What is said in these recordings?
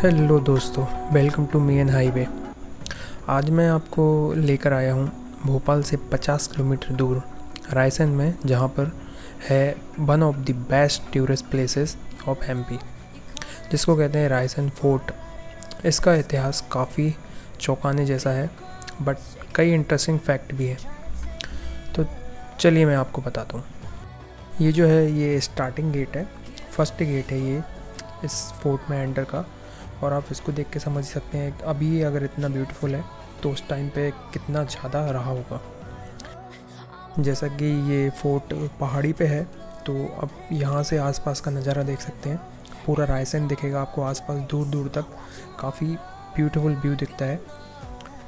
Hello दोस्तों, welcome to me n highway. आज मैं आपको लेकर आया हूँ भोपाल से 50 किलोमीटर दूर रायसेन में, जहाँ पर है one of the best tourist places of MP, जिसको कहते हैं रायसेन फोर्ट। इसका इतिहास काफ़ी चौंकाने जैसा है, बट कई इंटरेस्टिंग फैक्ट भी हैं। तो चलिए मैं आपको बताता हूँ। ये जो है ये स्टार्टिंग गेट है, फर्स्ट गेट है ये इस फोर्ट में एंटर का। और आप इसको देख के समझ सकते हैं अभी अगर इतना ब्यूटीफुल है तो उस टाइम पे कितना ज़्यादा रहा होगा। जैसा कि ये फोर्ट पहाड़ी पे है, तो अब यहाँ से आसपास का नज़ारा देख सकते हैं। पूरा रायसेन दिखेगा आपको आसपास, दूर दूर तक काफ़ी ब्यूटीफुल व्यू दिखता है।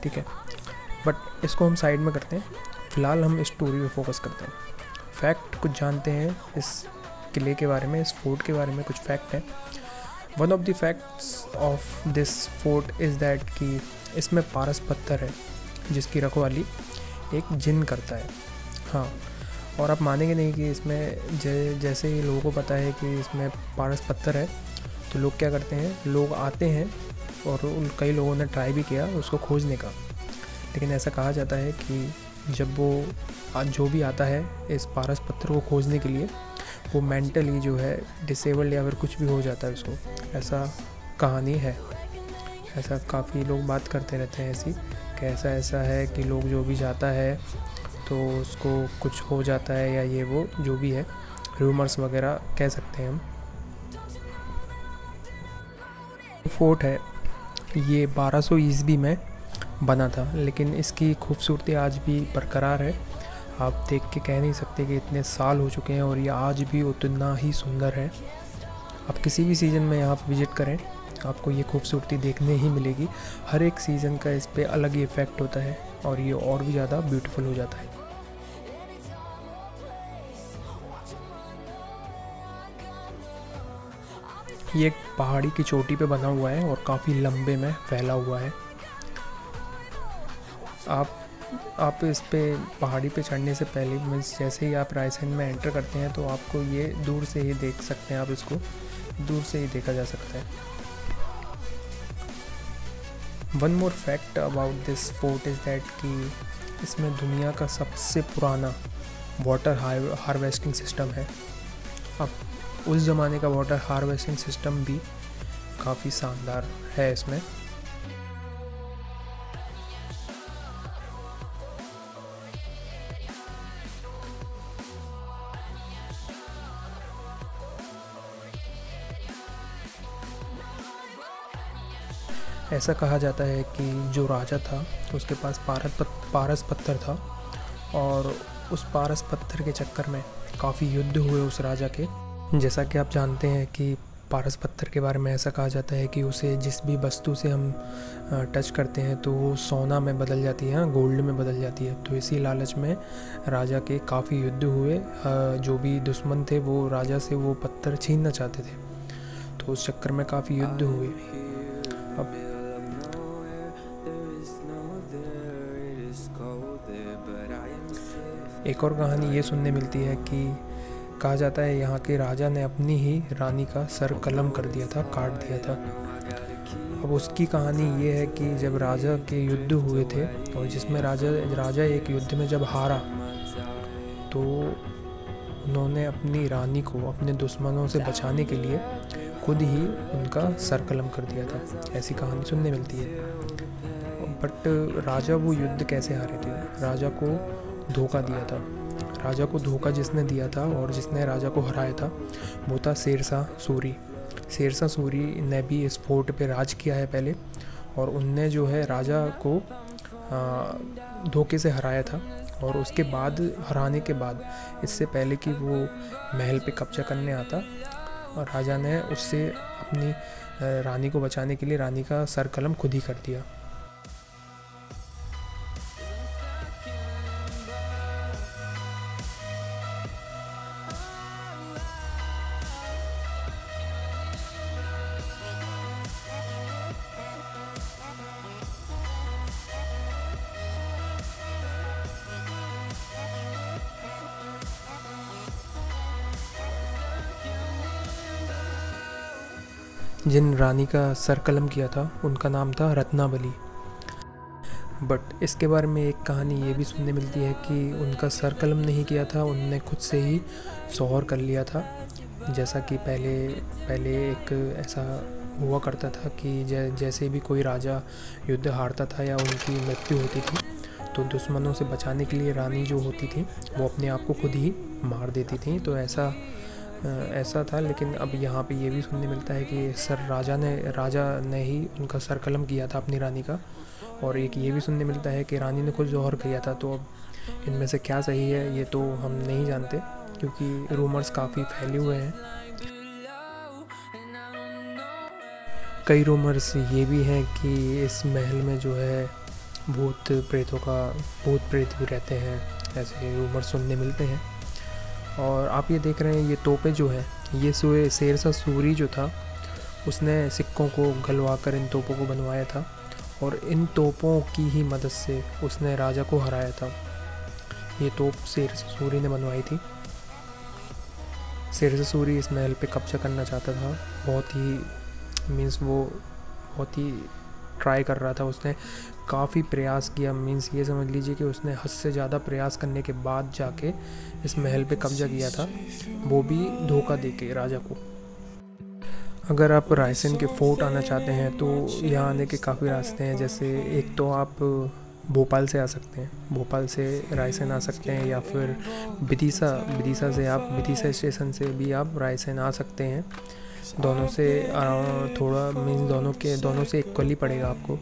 ठीक है, बट इसको हम साइड में करते हैं। फ़िलहाल हम स्टोरी पे फोकस करते हैं। फैक्ट कुछ जानते हैं इस किले के बारे में, इस फोर्ट के बारे में कुछ फैक्ट हैं। One of the facts of this fort is that कि इसमें पारस पत्थर है जिसकी रखवाली एक जिन करता है। हाँ, और आप मानेंगे नहीं कि इसमें जैसे ही लोगों को पता है कि इसमें पारस पत्थर है, तो लोग क्या करते हैं, लोग आते हैं और कई लोगों ने ट्राई भी किया उसको खोजने का। लेकिन ऐसा कहा जाता है कि जब वो जो भी आता है इस पारस पत्थर को खोजने के लिए, वो मेंटली जो है डिसेबल्ड या फिर कुछ भी हो जाता है उसको। ऐसा कहानी है, ऐसा काफ़ी लोग बात करते रहते हैं ऐसी कि ऐसा है कि लोग जो भी जाता है तो उसको कुछ हो जाता है, या ये वो जो भी है, रूमर्स वगैरह कह सकते हैं हम। फोर्ट है ये 1200 ईस्वी में बना था, लेकिन इसकी खूबसूरती आज भी बरकरार है। आप देख के कह नहीं सकते कि इतने साल हो चुके हैं और ये आज भी उतना ही सुंदर है। आप किसी भी सीज़न में यहाँ पर विज़िट करें, आपको ये खूबसूरती देखने ही मिलेगी। हर एक सीज़न का इस पे अलग ही इफ़ेक्ट होता है और ये और भी ज़्यादा ब्यूटीफुल हो जाता है। ये एक पहाड़ी की चोटी पे बना हुआ है और काफ़ी लंबे में फैला हुआ है। आप इस पे पहाड़ी पे चढ़ने से पहले, मीन्स जैसे ही आप रायसेन में एंटर करते हैं, तो आपको ये दूर से ही देख सकते हैं। आप इसको दूर से ही देखा जा सकता है। One more fact about this fort is that कि इसमें दुनिया का सबसे पुराना वाटर हार्वेस्टिंग सिस्टम है। अब उस ज़माने का वाटर हार्वेस्टिंग सिस्टम भी काफ़ी शानदार है इसमें। ऐसा कहा जाता है कि जो राजा था उसके पास पारस पत्थर था, और उस पारस पत्थर के चक्कर में काफ़ी युद्ध हुए उस राजा के। जैसा कि आप जानते हैं कि पारस पत्थर के बारे में ऐसा कहा जाता है कि उसे जिस भी वस्तु से हम टच करते हैं तो वो सोना में बदल जाती है, गोल्ड में बदल जाती है। तो इसी लालच में राजा के काफ़ी युद्ध हुए। जो भी दुश्मन थे वो राजा से वो पत्थर छीनना चाहते थे, तो उस चक्कर में काफ़ी युद्ध हुए। अब एक और कहानी ये सुनने मिलती है कि कहा जाता है यहाँ के राजा ने अपनी ही रानी का सर कलम कर दिया था, काट दिया था। अब उसकी कहानी ये है कि जब राजा के युद्ध हुए थे और जिसमें राजा एक युद्ध में जब हारा, तो उन्होंने अपनी रानी को अपने दुश्मनों से बचाने के लिए खुद ही उनका सर कलम कर दिया था। ऐसी कहानी सुनने मिलती है। बट राजा वो युद्ध कैसे हारे थे? राजा को धोखा दिया था। राजा को धोखा जिसने दिया था और जिसने राजा को हराया था वो था शेरशाह सूरी। शेरशाह सूरी ने भी इस फोर्ट पे राज किया है पहले, और उनने जो है राजा को धोखे से हराया था। और उसके बाद, हराने के बाद, इससे पहले कि वो महल पे कब्जा करने आता, और राजा ने उससे अपनी रानी को बचाने के लिए रानी का सर कलम खुद ही कर दिया। जिन रानी का सर कलम किया था उनका नाम था रत्नावली। बट इसके बारे में एक कहानी ये भी सुनने मिलती है कि उनका सर कलम नहीं किया था, उनने खुद से ही सोहर कर लिया था। जैसा कि पहले एक ऐसा हुआ करता था कि जैसे भी कोई राजा युद्ध हारता था या उनकी मृत्यु होती थी तो दुश्मनों से बचाने के लिए रानी जो होती थी वो अपने आप को खुद ही मार देती थी। तो ऐसा था। लेकिन अब यहाँ पे ये भी सुनने मिलता है कि राजा ने ही उनका सर कलम किया था अपनी रानी का। और एक ये भी सुनने मिलता है कि रानी ने खुद जौहर किया था। तो अब इनमें से क्या सही है ये तो हम नहीं जानते, क्योंकि रूमर्स काफ़ी फैले हुए हैं। कई रूमर्स ये भी हैं कि इस महल में जो है भूत प्रेत भी रहते हैं, ऐसे रूमर्स सुनने मिलते हैं। और आप ये देख रहे हैं ये तोपें जो हैं, ये शेरशाह सूरी जो था उसने सिक्कों को गलवा कर इन तोपों को बनवाया था और इन तोपों की ही मदद से उसने राजा को हराया था। ये तोप शेरशाह सूरी ने बनवाई थी। शेरशाह सूरी इस महल पे कब्जा करना चाहता था, वो बहुत ही ट्राई कर रहा था। उसने काफ़ी प्रयास किया, ये समझ लीजिए कि उसने हद से ज़्यादा प्रयास करने के बाद जाके इस महल पे कब्जा किया था, वो भी धोखा देके राजा को। अगर आप रायसेन के फोर्ट आना चाहते हैं तो यहाँ आने के काफ़ी रास्ते हैं। जैसे एक तो आप भोपाल से आ सकते हैं, भोपाल से रायसेन आ सकते हैं, या फिर विदिशा से आप विदिशा स्टेशन से भी आप रायसेन आ सकते हैं। दोनों से दोनों से इक्वली पड़ेगा आपको।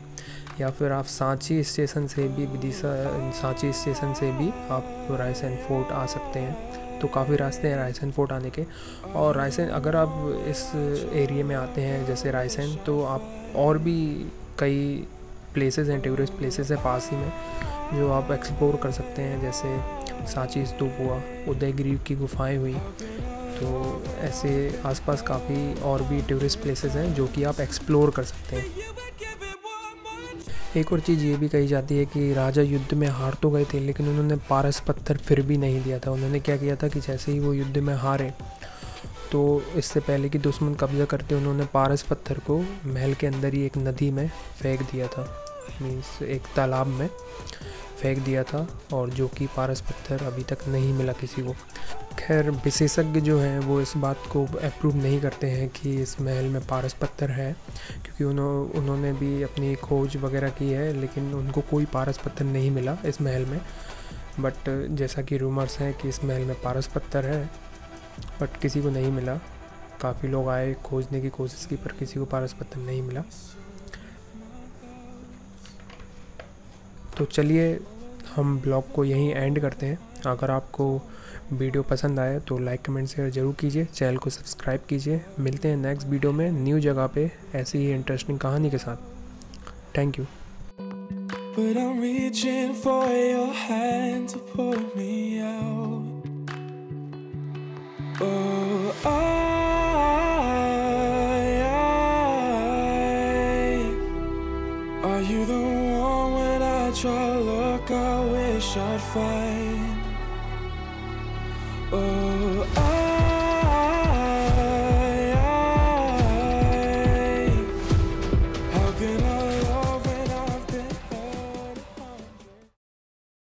या फिर आप सांची स्टेशन से भी आप रायसेन फोर्ट आ सकते हैं। तो काफ़ी रास्ते हैं रायसेन फोर्ट आने के। और रायसेन अगर आप इस एरिया में आते हैं जैसे रायसेन, तो आप और भी कई प्लेसेस हैं, टूरिस्ट प्लेसेस हैं पास ही में जो आप एक्सप्लोर कर सकते हैं। जैसे सांची स्तूप हुआ, उदयगिरी की गुफाएं हुई। तो ऐसे आसपास काफ़ी और भी टूरिस्ट प्लेसेस हैं जो कि आप एक्सप्लोर कर सकते हैं। एक और चीज़ ये भी कही जाती है कि राजा युद्ध में हार तो गए थे, लेकिन उन्होंने पारस पत्थर फिर भी नहीं दिया था। उन्होंने क्या किया था कि जैसे ही वो युद्ध में हारे तो इससे पहले कि दुश्मन कब्जा करते, उन्होंने पारस पत्थर को महल के अंदर ही एक नदी में फेंक दिया था, एक तालाब में फेंक दिया था। और जो कि पारस पत्थर अभी तक नहीं मिला किसी को। खैर विशेषज्ञ जो हैं वो इस बात को अप्रूव नहीं करते हैं कि इस महल में पारस पत्थर है, क्योंकि उन्होंने भी अपनी खोज वगैरह की है, लेकिन उनको कोई पारस पत्थर नहीं मिला इस महल में। बट जैसा कि रूमर्स हैं कि इस महल में पारस पत्थर है, बट किसी को नहीं मिला। काफ़ी लोग आए, खोजने की कोशिश की, पर किसी को पारस पत्थर नहीं मिला। तो चलिए हम ब्लॉग को यहीं एंड करते हैं। अगर आपको वीडियो पसंद आए तो लाइक कमेंट शेयर ज़रूर कीजिए, चैनल को सब्सक्राइब कीजिए। मिलते हैं नेक्स्ट वीडियो में न्यू जगह पे ऐसी ही इंटरेस्टिंग कहानी के साथ। Thank you. But I'm reaching for your hand to pull me out. Oh, are you the one when I try to look? I wish I'd find